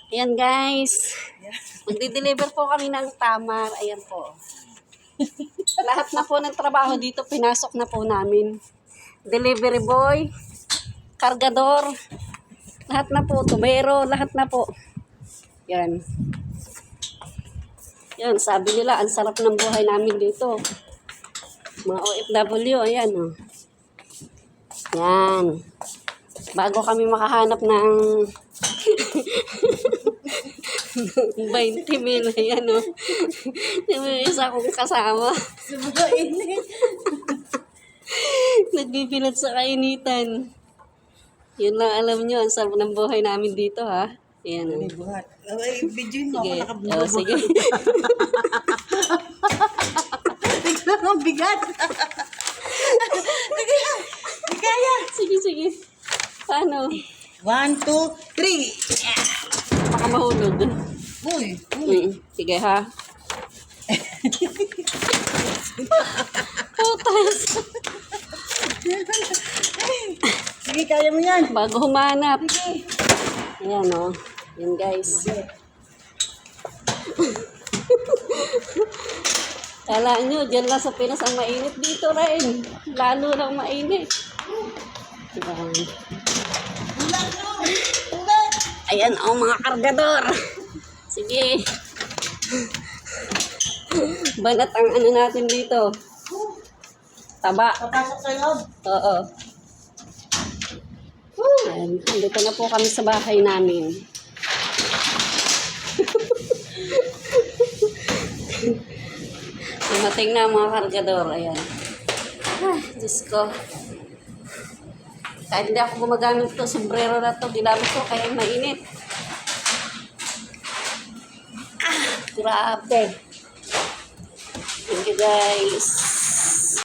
Ayan guys. Magdi-deliver po kami ng tamar. Ayan po. Lahat na po ng trabaho dito, pinasok na po namin. Delivery boy, kargador, lahat na po, tubero, lahat na po. Yan. Yan, sabi nila, ang sarap ng buhay namin dito. Mga OFW, ayan o. Yan. Bago kami makahanap ng 20 mil, ayan o. May isa akong kasama. Nagbibilad sa kainitan. Yun lang alam nyo, ang sarap ng buhay namin dito ha. Ayan o. Buhat. Ay, video mo ako Sige. nakabuhat. Oh, sige. Biglang ang bigat. Hindi kaya. Sige, sige. Paano? 1, 2, 3. Baka mahulog. Uy. Sige ha. Putas. Sige, kaya mo yan. Bago humanap. Ayan o. Yan guys. Kala nyo, dyan lang sa Pinas ang mainit, dito rin. Lalo lang mainit. Ayan. Ayan o mga kargador. Sige. Banat ang ano natin dito. Taba. Papasok sa loob. Oo. Ayan. Dito na po kami sa bahay namin. Dumating na mga kargador. Ayan. Ah, Diyos ko. Kahit hindi ako gumagamit ito, sombrero na ito, ginamit ko kaya mainit. Ah, grabe. Thank you guys.